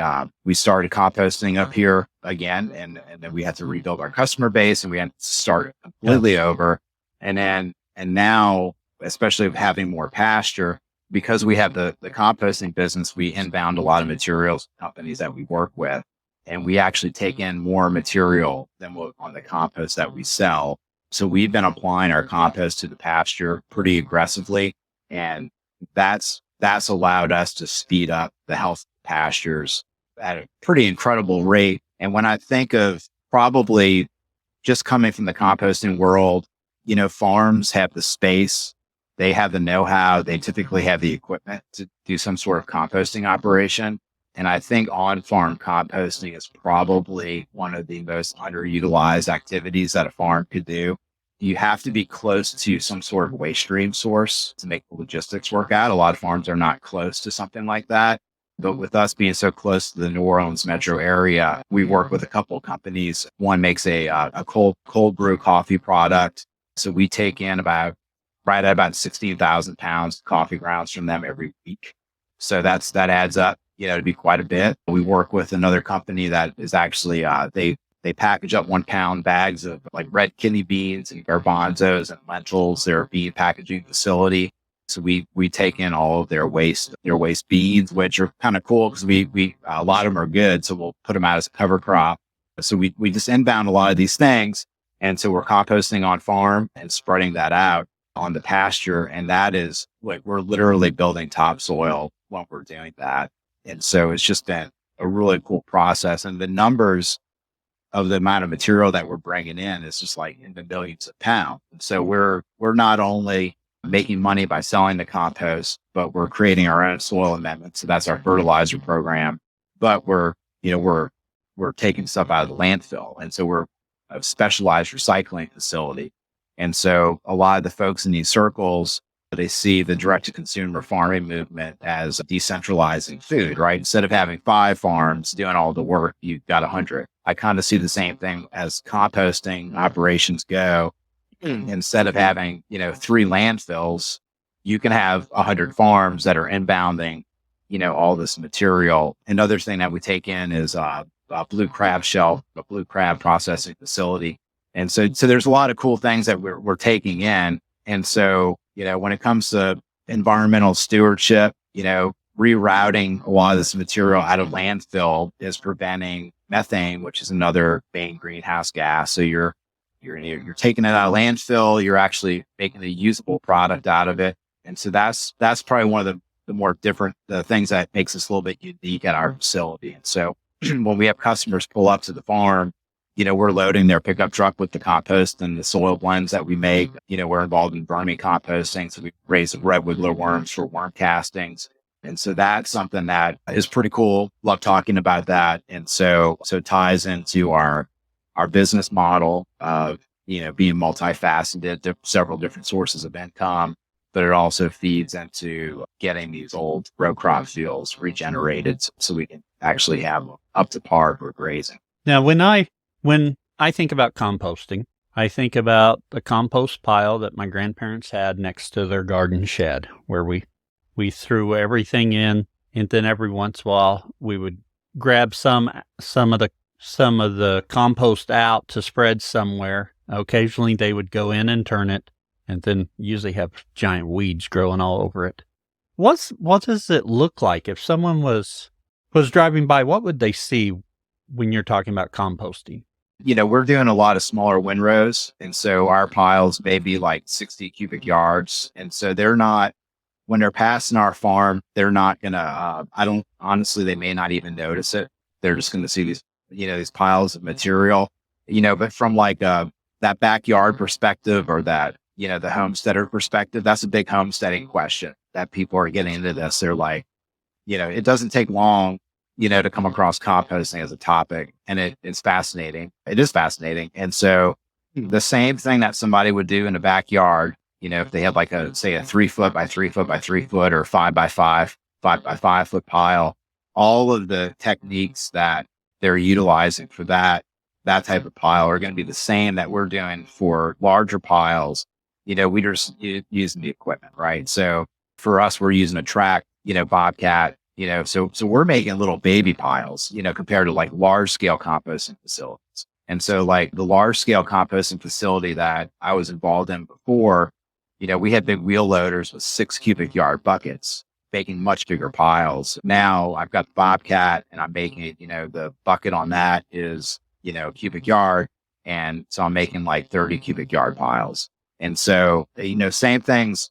started composting up here again, and then we had to rebuild our customer base, and we had to start completely over. And now, especially having more pasture, because we have the composting business, we inbound a lot of materials companies that we work with. And we actually take in more material than what on the compost that we sell. So we've been applying our compost to the pasture pretty aggressively. And that's that's allowed us to speed up the health pastures at a pretty incredible rate. And when I think of probably just coming from the composting world, farms have the space, they have the know-how, they typically have the equipment to do some sort of composting operation. And I think on-farm composting is probably one of the most underutilized activities that a farm could do. You have to be close to some sort of waste stream source to make the logistics work out. A lot of farms are not close to something like that. But with us being so close to the New Orleans metro area, we work with a couple of companies. One makes a cold brew coffee product. So we take in right at about 16,000 pounds of coffee grounds from them every week. So that adds up, to be quite a bit. We work with another company that is actually, they package up 1 pound bags of like red kidney beans and garbanzos and lentils. They're a bean packaging facility. So we take in all of their waste beans, which are kind of cool because we a lot of them are good. So we'll put them out as a cover crop. So we just inbound a lot of these things. And so we're composting on farm and spreading that out on the pasture. And that is like, we're literally building topsoil when we're doing that. And so it's just been a really cool process. And the numbers of the amount of material that we're bringing in is just like in the millions of pounds. And so we're not only making money by selling the compost, but we're creating our own soil amendments. So that's our fertilizer program. But we're taking stuff out of the landfill. And so we're a specialized recycling facility. And so a lot of the folks in these circles, they see the direct-to-consumer farming movement as decentralizing food, right? Instead of having 5 farms doing all the work, you've got 100. I kind of see the same thing as composting operations go. Instead of having, 3 landfills, you can have 100 farms that are inbounding, all this material. Another thing that we take in is a blue crab shelf, a blue crab processing facility. And so there's a lot of cool things that we're taking in. And so, when it comes to environmental stewardship, rerouting a lot of this material out of landfill is preventing methane, which is another main greenhouse gas. So you're taking it out of landfill, you're actually making a usable product out of it. And so that's probably one of the more different things that makes us a little bit unique at our facility. And so when we have customers pull up to the farm, we're loading their pickup truck with the compost and the soil blends that we make. We're involved in vermi composting. So we raise red wiggler worms for worm castings. And so that's something that is pretty cool. Love talking about that. And so it ties into our business model of, being multifaceted, several different sources of income, but it also feeds into getting these old row crop fields regenerated so we can actually have them up to par for grazing. Now, when I think about composting, I think about the compost pile that my grandparents had next to their garden shed where we threw everything in, and then every once in a while we would grab some of the compost out to spread somewhere. Occasionally they would go in and turn it, and then usually have giant weeds growing all over it. What does it look like if someone was driving by? What would they see when you're talking about composting? We're doing a lot of smaller windrows. And so our piles may be like 60 cubic yards. And so when they're passing our farm, they're not going to, honestly, they may not even notice it. They're just going to see these piles of material, but from like that backyard perspective or that, the homesteader perspective, that's a big homesteading question that people are getting into this. They're like, it doesn't take long, to come across composting as a topic. And it's fascinating. It is fascinating. And so the same thing that somebody would do in a backyard, if they had like a 3 foot by 3 foot by 3 foot or 5 by 5 by 5 foot pile, all of the techniques that they're utilizing for that type of pile are going to be the same that we're doing for larger piles. We just using the equipment, right? So for us, we're using a track, Bobcat, so we're making little baby piles, compared to like large scale composting facilities. And so like the large scale composting facility that I was involved in before, we had big wheel loaders with 6 cubic yard buckets making much bigger piles. Now I've got the Bobcat and I'm making it, the bucket on that is, cubic yard. And so I'm making like 30 cubic yard piles. And so, same things,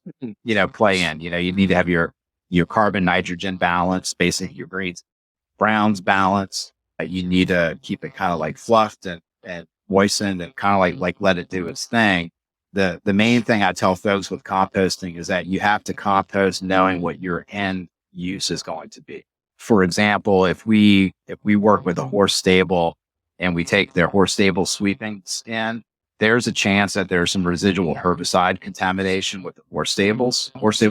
play in, you need to have your your carbon nitrogen balance, basically your greens, browns balance. You need to keep it kind of like fluffed and moistened and kind of like let it do its thing. The main thing I tell folks with composting is that you have to compost knowing what your end use is going to be. For example, if we work with a horse stable and we take their horse stable sweepings in, there's a chance that there's some residual herbicide contamination with the horse stable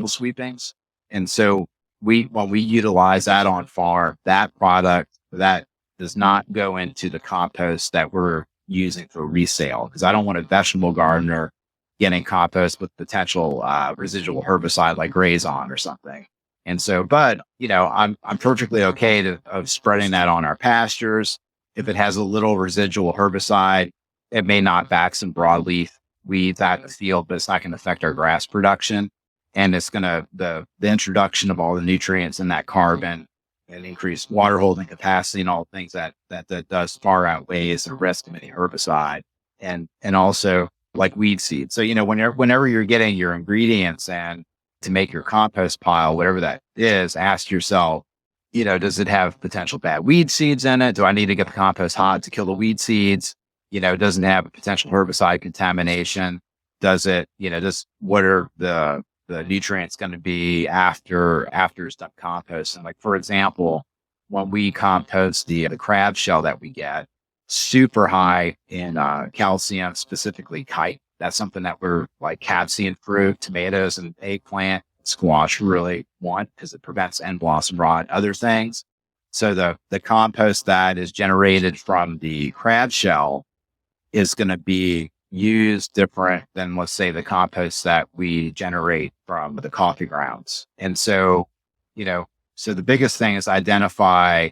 sweepings. And so when we utilize that on farm, that product that does not go into the compost that we're using for resale, because I don't want a vegetable gardener getting compost with potential residual herbicide like Grazon or something. And so, but I'm perfectly okay of spreading that on our pastures. If it has a little residual herbicide, it may knock back some broadleaf weeds out in the field, but it's not going to affect our grass production. And it's going to, the introduction of all the nutrients in that carbon and increased water holding capacity and all the things that does far outweighs the risk of any herbicide and also like weed seed. So, whenever you're getting your ingredients and to make your compost pile, whatever that is, ask yourself, does it have potential bad weed seeds in it? Do I need to get the compost hot to kill the weed seeds? Does it have a potential herbicide contamination? Does it, what are the nutrients going to be after it's done composting? Like, for example, when we compost the crab shell that we get, super high in calcium, specifically kite. That's something that we're like capsaicin fruit, tomatoes and eggplant, squash really want because it prevents end blossom rot, other things. So the compost that is generated from the crab shell is going to be used different than, let's say, the compost that we generate from the coffee grounds. And so, so the biggest thing is identify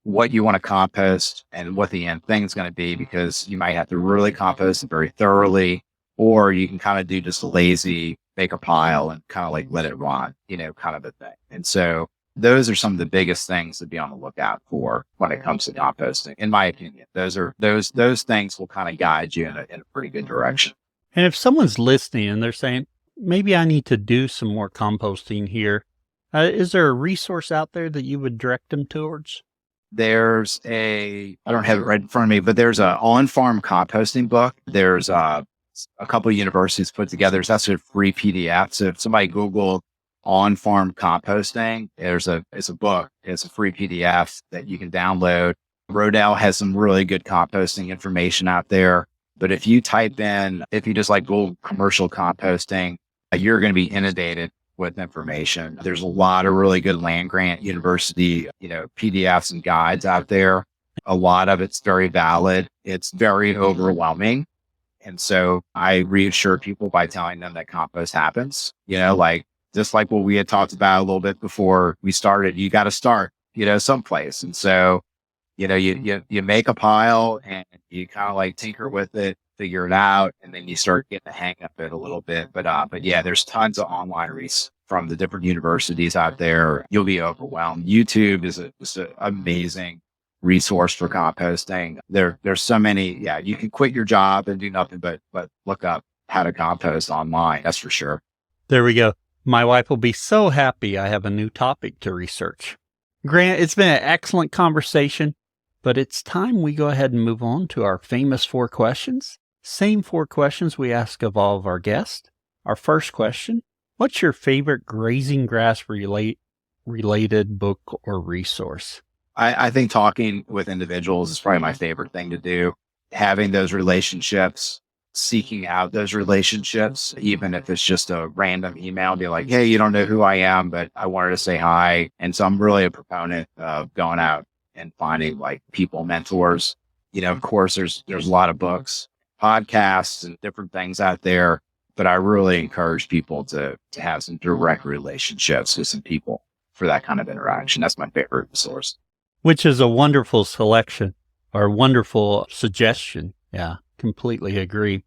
what you want to compost and what the end thing is going to be, because you might have to really compost it very thoroughly, or you can kind of do just a lazy, make a pile and kind of like let it rot, kind of a thing. And so those are some of the biggest things to be on the lookout for when it comes to composting. In my opinion, those things will kind of guide you in a pretty good direction. And if someone's listening and they're saying, maybe I need to do some more composting here, is there a resource out there that you would direct them towards? There's I don't have it right in front of me, but there's a on-farm composting book. There's a couple of universities put together. That's a free PDF. So if somebody Googled on-farm composting, it's a book. It's a free PDF that you can download. Rodale has some really good composting information out there. But if you just like Google commercial composting, you're going to be inundated with information. There's a lot of really good land grant university, PDFs and guides out there. A lot of it's very valid. It's very overwhelming. And so I reassure people by telling them that compost happens, just like what we had talked about a little bit before we started, you got to start, someplace. And so, you make a pile and you kind of like tinker with it, figure it out, and then you start getting the hang of it a little bit. But yeah, there's tons of online resources from the different universities out there. You'll be overwhelmed. YouTube is an amazing resource for composting. There's so many. Yeah, you can quit your job and do nothing but look up how to compost online. That's for sure. There we go. My wife will be so happy I have a new topic to research. Grant, it's been an excellent conversation, but it's time we go ahead and move on to our famous 4 questions. Same 4 questions we ask of all of our guests. Our first question, what's your favorite grazing grass related book or resource? I think talking with individuals is probably my favorite thing to do. Having those relationships, seeking out those relationships, even if it's just a random email, be like, hey, you don't know who I am, but I wanted to say hi. And so I'm really a proponent of going out and finding like people, mentors. Of course, there's a lot of books, podcasts, and different things out there, but I really encourage people to have some direct relationships with some people for that kind of interaction. That's my favorite source. Which is a wonderful selection or wonderful suggestion. Yeah, completely agree.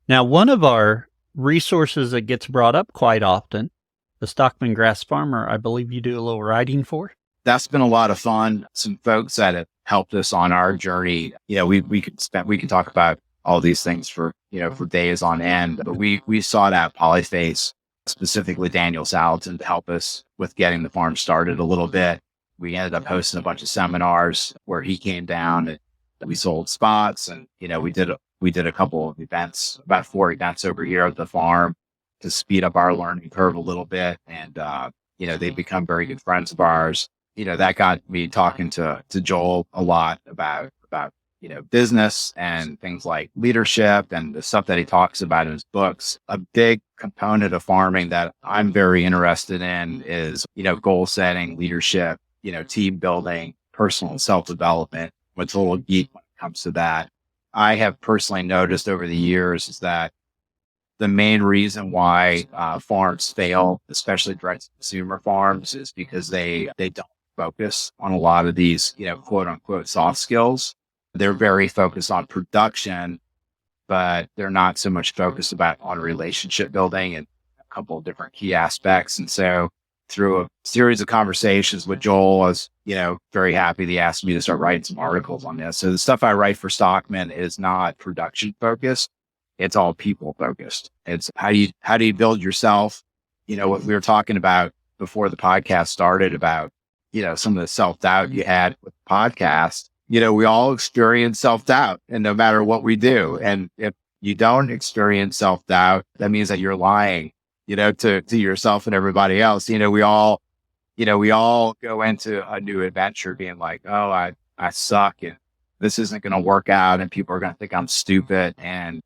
Now, one of our resources that gets brought up quite often, the Stockman Grass Farmer, I believe you do a little writing for. That's been a lot of fun. Some folks that have helped us on our journey. We could talk about all these things for days on end, but we sought out Polyface specifically Daniel Salatin, to help us with getting the farm started a little bit. We ended up hosting a bunch of seminars where he came down and we sold spots, and we did a couple of events, about 4 events over here at the farm to speed up our learning curve a little bit. And they've become very good friends of ours. That got me talking to Joel a lot about business and things like leadership and the stuff that he talks about in his books. A big component of farming that I'm very interested in is, goal setting, leadership, team building, personal self-development. What's a little geek when it comes to that. I have personally noticed over the years is that the main reason why farms fail, especially direct consumer farms, is because they don't focus on a lot of these, quote unquote soft skills. They're very focused on production, but they're not so much focused on relationship building and a couple of different key aspects. And so through a series of conversations with Joel, I was, very happy that he asked me to start writing some articles on this. So the stuff I write for Stockman is not production focused. It's all people focused. It's how do you build yourself? What we were talking about before the podcast started about, some of the self-doubt you had with the podcast. We all experience self-doubt, and no matter what we do. And if you don't experience self-doubt, that means that you're lying, to yourself and everybody else. We all go into a new adventure being like, oh, I suck and this isn't going to work out and people are going to think I'm stupid. And,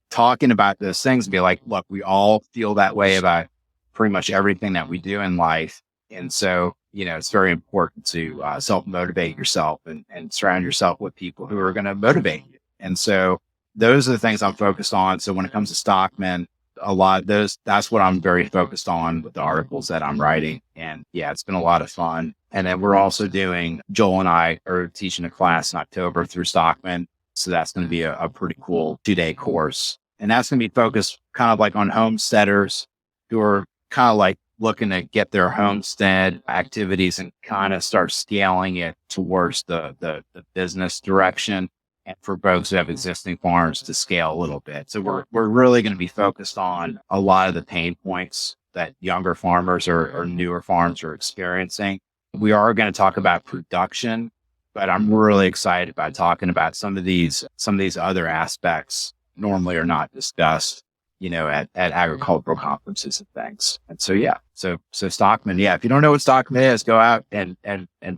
talking about those things, be like, look, we all feel that way about pretty much everything that we do in life. And so, it's very important to self-motivate yourself and surround yourself with people who are going to motivate you. And so those are the things I'm focused on. So when it comes to Stockman, a lot of those, that's what I'm very focused on with the articles that I'm writing. And yeah, it's been a lot of fun. And then we're also Joel and I are teaching a class in October through Stockman. So that's going to be a pretty cool 2-day course. And that's going to be focused kind of like on homesteaders who are kind of like looking to get their homestead activities and kind of start scaling it towards the business direction. And for folks who have existing farms to scale a little bit. So we're really going to be focused on a lot of the pain points that younger farmers or newer farms are experiencing. We are going to talk about production, but I'm really excited about talking about some of these other aspects normally are not discussed, at agricultural conferences and things. And so, yeah, so Stockman, yeah, if you don't know what Stockman is, go out and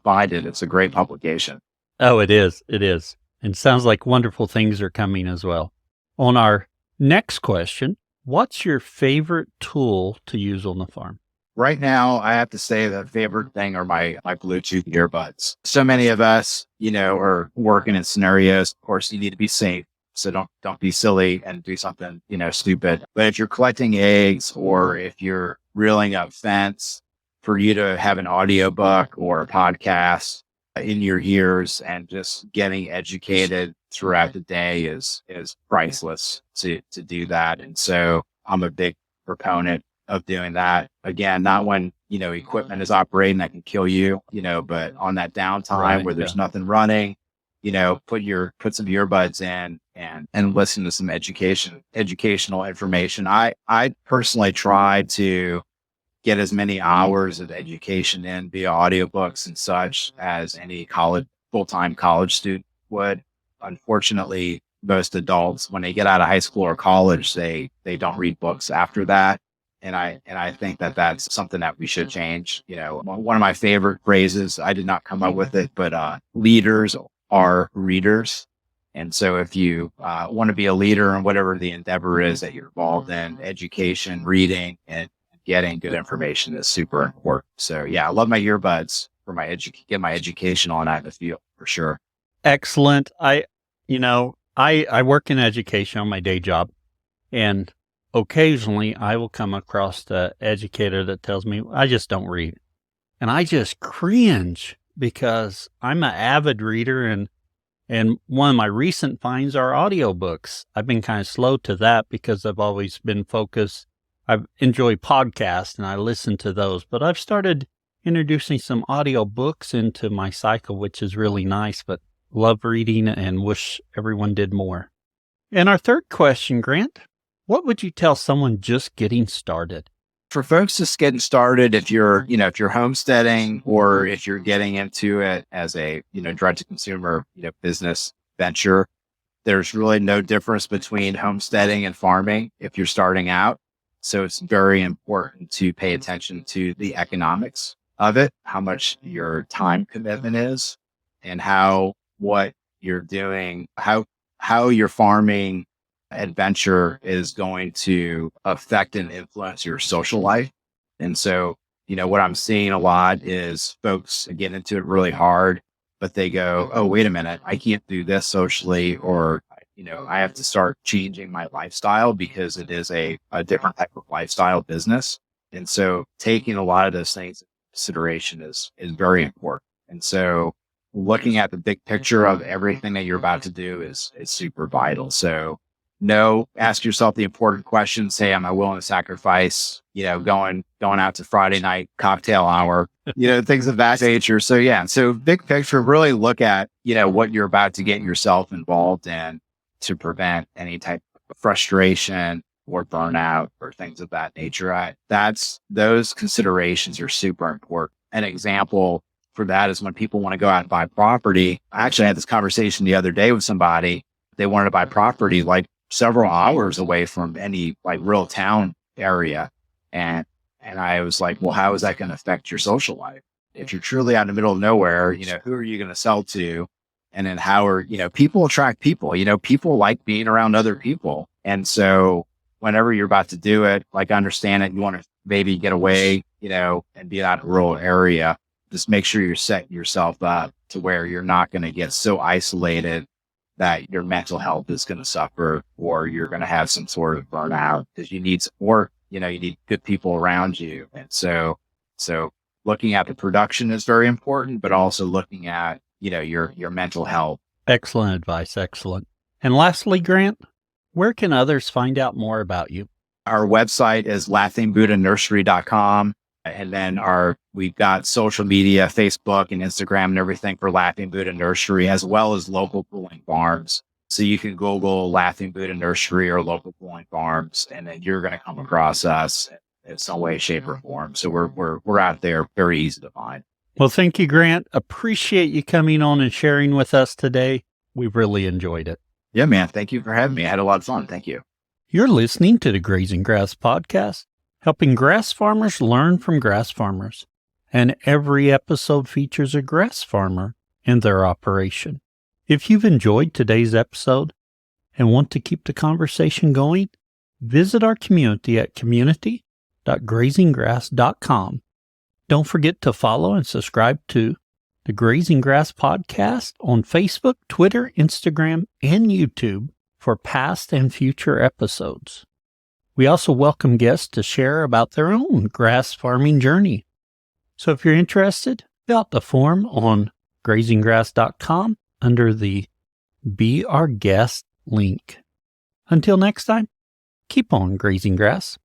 find it. It's a great publication. Oh, it is. It is. And sounds like wonderful things are coming as well. On our next question, what's your favorite tool to use on the farm? Right now, I have to say the favorite thing are my Bluetooth earbuds. So many of us, are working in scenarios. Of course, you need to be safe. So don't be silly and do something, stupid. But if you're collecting eggs or if you're reeling up fence, for you to have an audiobook or a podcast in your ears and just getting educated throughout the day is priceless to do that. And so I'm a big proponent of doing that. Again, not when, equipment is operating that can kill you, but on that downtime where there's nothing running, put some earbuds in and listen to some educational information. I personally try to get as many hours of education in via audiobooks and such as any full-time college student would. Unfortunately, most adults, when they get out of high school or college, they don't read books after that. And I think that that's something that we should change. One of my favorite phrases, I did not come up with it, but leaders are readers. And so if you want to be a leader in whatever the endeavor is that you're involved in, education, reading, and getting good information is super important. So yeah, I love my earbuds for get my education on out in the field for sure. Excellent. I work in education on my day job, and occasionally I will come across the educator that tells me I just don't read. And I just cringe because I'm an avid reader, and one of my recent finds are audiobooks. I've been kind of slow to that because I've always been focused. I enjoy podcasts and I listen to those, but I've started introducing some audiobooks into my cycle, which is really nice, but love reading and wish everyone did more. And our third question, Grant, what would you tell someone just getting started? For folks just getting started, if you're homesteading or if you're getting into it as a, direct to consumer, business venture, there's really no difference between homesteading and farming if you're starting out. So it's very important to pay attention to the economics of it, how much your time commitment is, and what you're doing, how your farming adventure is going to affect and influence your social life. And so, what I'm seeing a lot is folks get into it really hard, but they go, oh, wait a minute, I can't do this socially, or, I have to start changing my lifestyle because it is a different type of lifestyle business. And so taking a lot of those things into consideration is very important. And so looking at the big picture of everything that you're about to do is super vital. So ask yourself the important questions. Say, am I willing to sacrifice, going out to Friday night cocktail hour, things of that nature. So yeah. So big picture, really look at, what you're about to get yourself involved in to prevent any type of frustration or burnout or things of that nature. Those considerations are super important. An example for that is when people want to go out and buy property. I actually had this conversation the other day with somebody. They wanted to buy property like several hours away from any like real town area. And I was like, well, how is that going to affect your social life? If you're truly out in the middle of nowhere, who are you going to sell to? And then how are, people attract people, people like being around other people. And so whenever you're about to do it, like understand it, you want to maybe get away, and be out in a rural area. Just make sure you're setting yourself up to where you're not going to get so isolated that your mental health is going to suffer, or you're going to have some sort of burnout because you need support, you need good people around you. And so looking at the production is very important, but also looking at, your mental health. Excellent advice. Excellent. And lastly, Grant, where can others find out more about you? Our website is laughingbuddhanursery.com. And then we've got social media, Facebook and Instagram and everything for Laughing Buddha Nursery, as well as local cooling farms. So you can Google Laughing Buddha Nursery or local cooling farms, and then you're going to come across us in some way, shape, or form. So we're out there, very easy to find. Well, thank you, Grant. Appreciate you coming on and sharing with us today. We really enjoyed it. Yeah, man. Thank you for having me. I had a lot of fun. Thank you. You're listening to the Grazing Grass Podcast, helping grass farmers learn from grass farmers. And every episode features a grass farmer and their operation. If you've enjoyed today's episode and want to keep the conversation going, visit our community at community.grazinggrass.com. Don't forget to follow and subscribe to the Grazing Grass Podcast on Facebook, Twitter, Instagram, and YouTube for past and future episodes. We also welcome guests to share about their own grass farming journey. So if you're interested, fill out the form on grazinggrass.com under the Be Our Guest link. Until next time, keep on grazing grass.